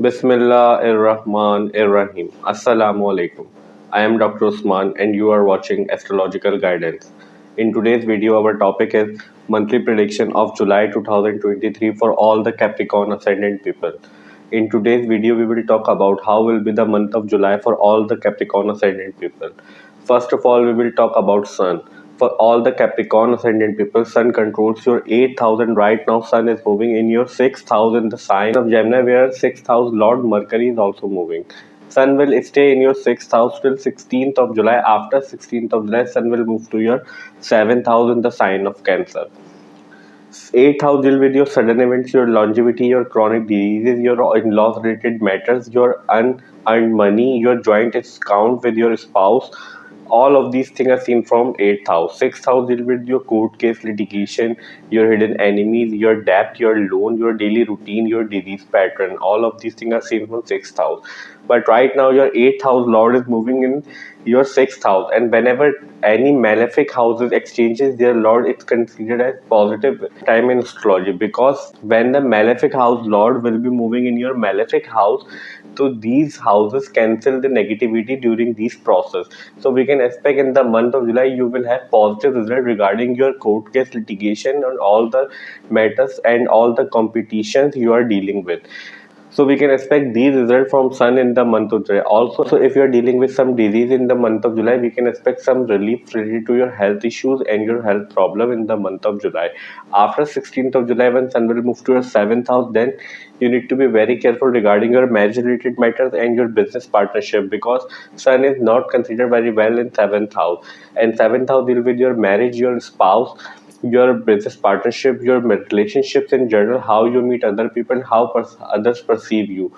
Bismillahirrahmanirrahim. Assalamu alaikum. I am Dr. Usman and you are watching Astrological Guidance. In today's video, our topic is monthly prediction of July 2023 for all the Capricorn Ascendant people. In today's video, we will talk about how will be the month of July for all the Capricorn Ascendant people. First of all, we will talk about Sun. For all the Capricorn Ascendant people, Sun controls your 8,000 right now. Sun is moving in your 6,000, the sign of Gemini, where 6,000 Lord Mercury is also moving. Sun will stay in your 6th house till 16th of July. After 16th of July, Sun will move to your 7th house in the sign of Cancer. 8th house deal with your sudden events, your longevity, your chronic diseases, your in-laws related matters, your unearned money, your joint account with your spouse. All of these things are seen from 8th house. 6th house deal with your court case litigation, your hidden enemies, your debt, your loan, your daily routine, your disease pattern. All of these things are seen from 6th house. But right now your 8th house Lord is moving in your 6th house, and whenever any malefic houses exchanges their Lord, it's considered as positive time in astrology, because when the malefic house Lord will be moving in your malefic house, so these houses cancel the negativity during this process. So we can expect in the month of July you will have positive result regarding your court case litigation and all the matters and all the competitions you are dealing with. So we can expect these results from Sun in the month of July. Also, if you are dealing with some disease in the month of July, we can expect some relief related to your health issues and your health problem in the month of July. After 16th of July, when Sun will move to your 7th house, then you need to be very careful regarding your marriage related matters and your business partnership, because Sun is not considered very well in 7th house. And 7th house deal with your marriage, your spouse, your business partnership, your relationships in general, how you meet other people, and how others perceive you.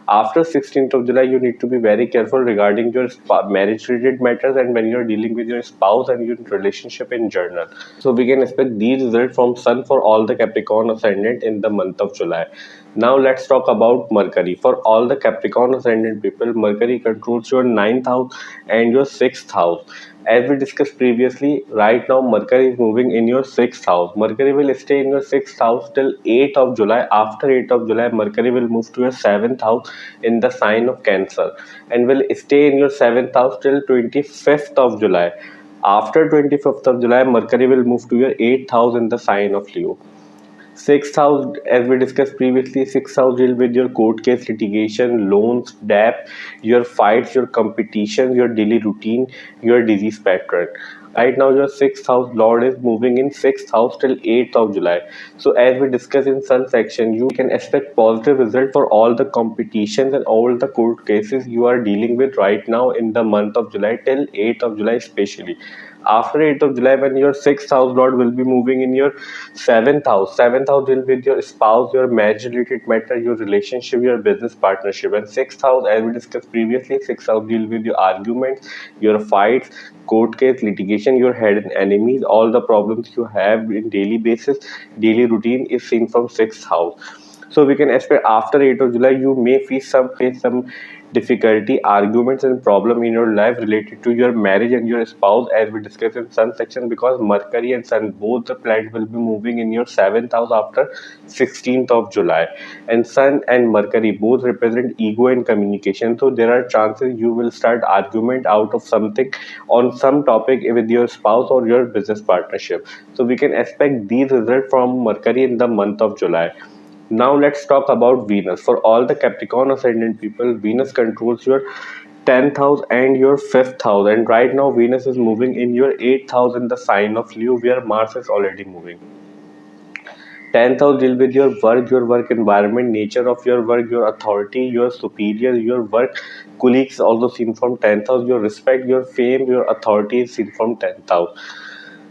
After 16th of July, you need to be very careful regarding your marriage related matters and when you're dealing with your spouse and your relationship in general. So we can expect these results from Sun for all the Capricorn Ascendant in the month of July. Now let's talk about Mercury. For all the Capricorn Ascendant people, Mercury controls your 9th house and your 6th house. As we discussed previously, right now Mercury is moving in your 6th house. Mercury will stay in your 6th house till 8th of July. After 8th of July, Mercury will move to your 7th house in the sign of Cancer and will stay in your 7th house till 25th of July. After 25th of July, Mercury will move to your 8th house in the sign of Leo. 6th house, as we discussed previously, 6th house deal with your court case litigation, loans, debt, your fights, your competition, your daily routine, your disease pattern. Right now your 6th house Lord is moving in 6th house till 8th of July. So as we discussed in Sun section, you can expect positive result for all the competitions and all the court cases you are dealing with right now in the month of July till 8th of July especially. After 8th of July, when your 6th house Lord will be moving in your 7th house. 7th house deal with your spouse, your marriage related matter, your relationship, your business partnership. And 6th house, as we discussed previously, 6th house deal with your arguments, your fights, court case, litigation, your hidden enemies, all the problems you have in daily basis, daily routine is seen from 6th house. So we can expect after 8th of July, you may face some difficulty, arguments and problem in your life related to your marriage and your spouse, as we discussed in Sun section, because Mercury and Sun, both the planets will be moving in your 7th house after 16th of July. And Sun and Mercury both represent ego and communication. So there are chances you will start argument out of something on some topic with your spouse or your business partnership. So we can expect these results from Mercury in the month of July. Now let's talk about Venus. For all the Capricorn Ascendant people, Venus controls your 10th house and your 5th house. And right now Venus is moving in your 8th house in the sign of Leo, where Mars is already moving. 10th house deal with your work environment, nature of your work, your authority, your superior, your work colleagues also seen from 10th house, your respect, your fame, your authority is seen from 10th house.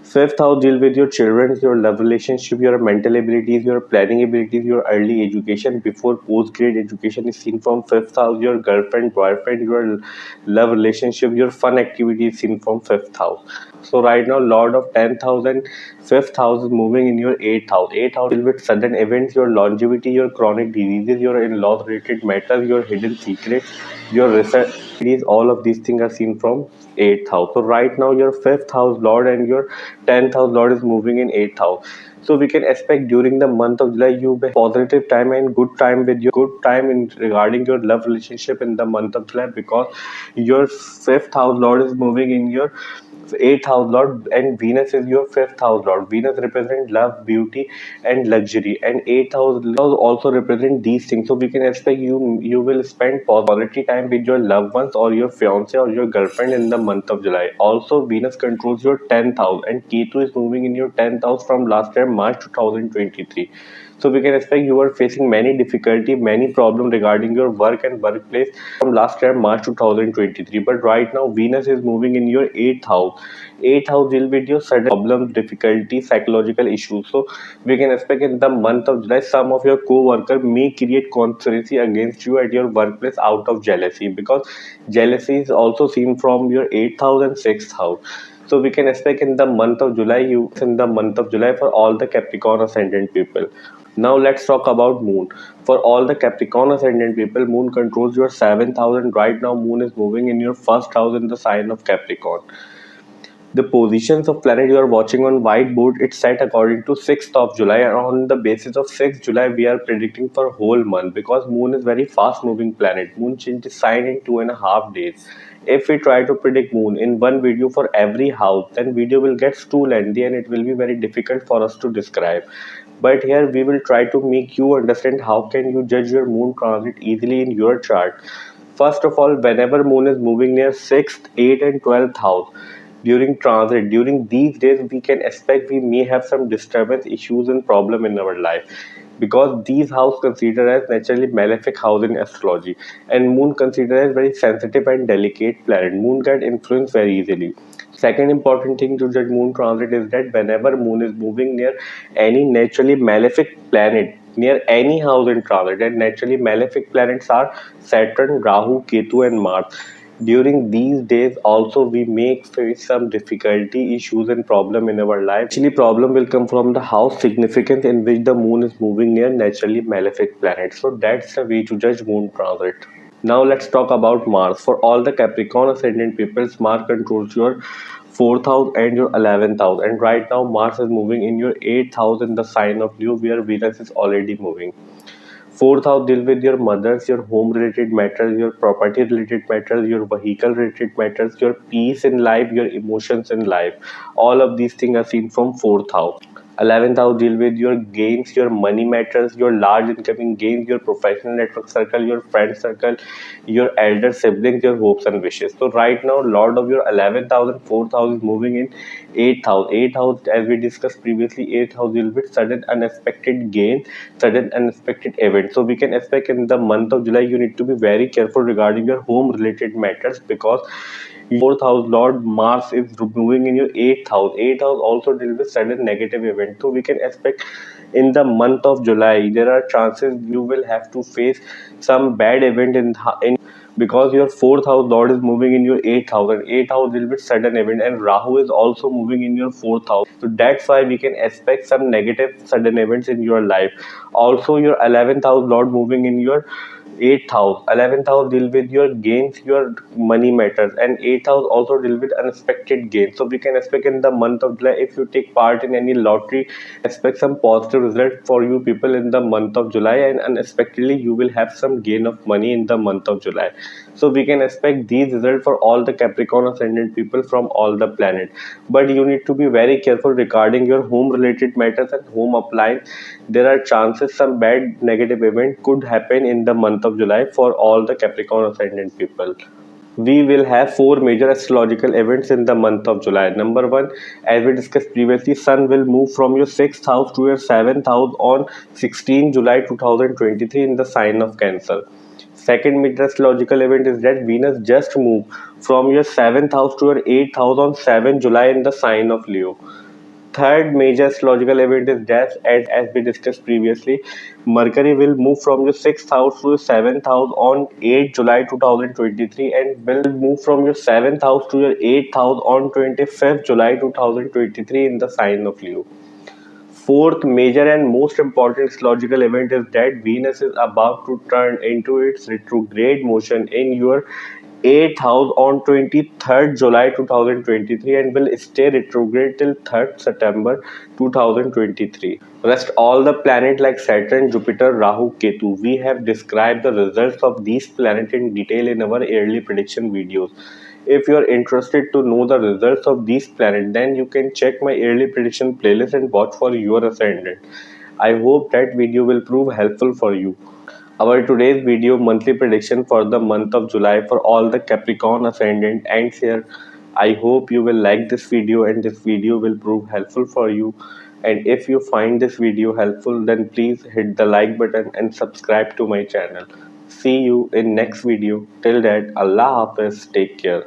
5th house deal with your children, your love relationship, your mental abilities, your planning abilities, your early education before post-grade education is seen from 5th house, your girlfriend, boyfriend, your love relationship, your fun activities seen from 5th house. So right now Lord of 10th house and 5th house is moving in your 8th house. 8th house deal with sudden events, your longevity, your chronic diseases, your in-laws related matters, your hidden secrets, your These all of these things are seen from 8th house. So right now your 5th house lord and your 10th house lord is moving in 8th house. So we can expect during the month of July you will positive time and good time in regarding your love relationship in the month of July, because your 5th house lord is moving in your 8th house lord and Venus is your 5th house lord. Venus represents love, beauty and luxury, and 8th house also represent these things. So we can expect you will spend quality time with your loved ones or your fiance or your girlfriend in the month of July. Also Venus controls your 10th house and Ketu is moving in your 10th house from last year March 2023. So we can expect you are facing many difficulty, many problems regarding your work and workplace from last year March 2023. But right now Venus is moving in your 8th house. 8th house deal with your sudden problems, difficulty, psychological issues. So we can expect in the month of July some of your co-worker may create conspiracy against you at your workplace out of jealousy, because jealousy is also seen from your 8th house and 6th house. So we can expect in the month of July for all the Capricorn Ascendant people. Now let's talk about Moon. For all the Capricorn Ascendant people, Moon controls your 7th house, and right now Moon is moving in your 1st house in the sign of Capricorn. The positions of planet you are watching on whiteboard, it's set according to 6th of July, and on the basis of 6th July we are predicting for whole month, because Moon is very fast moving planet. Moon changes sign in 2.5 days. If we try to predict Moon in one video for every house, then video will get too lengthy and it will be very difficult for us to describe. But here we will try to make you understand how can you judge your Moon transit easily in your chart. First of all, whenever Moon is moving near 6th, 8th and 12th house during transit, during these days we can expect we may have some disturbance, issues and problem in our life, because these house considered as naturally malefic house in astrology, and Moon considered as very sensitive and delicate planet. Moon get influenced very easily. Second important thing to judge Moon transit is that whenever Moon is moving near any naturally malefic planet, near any house in transit, and naturally malefic planets are Saturn, Rahu, Ketu and Mars. During these days also we may face some difficulty, issues and problem in our life. Actually problem will come from the house significance in which the Moon is moving near naturally malefic planets. So that's the way to judge Moon transit. Now let's talk about Mars. For all the Capricorn Ascendant people, Mars controls your 4th house and your 11th house, and right now Mars is moving in your 8th house in the sign of Leo, where Venus is already moving. 4th house deal with your mothers, your home related matters, your property related matters, your vehicle related matters, your peace in life, your emotions in life. All of these things are seen from 4th house. 11th house deal with your gains, your money matters, your large incoming gains, your professional network circle, your friend circle, your elder siblings, your hopes and wishes. So right now Lord of your 11th house and 4th house is moving in 8th house. 8th house, as we discussed previously, 8th house deal with sudden unexpected gain, sudden unexpected event. So we can expect in the month of July you need to be very careful regarding your home related matters, because 4th house Lord Mars is moving in your 8th house. 8th house also deals with sudden negative event. So we can expect in the month of July there are chances you will have to face some bad event in because your 4th house Lord is moving in your 8th house, and 8th house deals with sudden event, and Rahu is also moving in your 4th house. So that's why we can expect some negative sudden events in your life. Also your 11th house Lord moving in your 8th house. 11th house deal with your gains, your money matters, and 8th house also deal with unexpected gains. So we can expect in the month of July, if you take part in any lottery, expect some positive result for you people in the month of July, and unexpectedly you will have some gain of money in the month of July. So we can expect these results for all the Capricorn Ascendant people from all the planet. But you need to be very careful regarding your home related matters and home appliance. There are chances some bad negative event could happen in the month of July for all the Capricorn Ascendant people. We will have four major astrological events in the month of July. Number one, as we discussed previously, Sun will move from your 6th house to your 7th house on 16 July 2023 in the sign of Cancer. Second major astrological event is that Venus just moved from your 7th house to your 8th house on 7 July in the sign of Leo. Third major astrological event is that, as we discussed previously, Mercury will move from your 6th house to your 7th house on 8 July 2023 and will move from your 7th house to your 8th house on 25th July 2023 in the sign of Leo. Fourth major and most important astrological event is that Venus is about to turn into its retrograde motion in your 8th house on 23rd July 2023 and will stay retrograde till 3rd September 2023. Rest all the planets like Saturn, Jupiter, Rahu, Ketu. We have described the results of these planets in detail in our yearly prediction videos. If you are interested to know the results of these planets, then you can check my yearly prediction playlist and watch for your ascendant. I hope that video will prove helpful for you. Our today's video monthly prediction for the month of July for all the Capricorn Ascendant ends here. I hope you will like this video and this video will prove helpful for you. And if you find this video helpful, then please hit the like button and subscribe to my channel. See you in next video. Till that, Allah Hafiz, take care.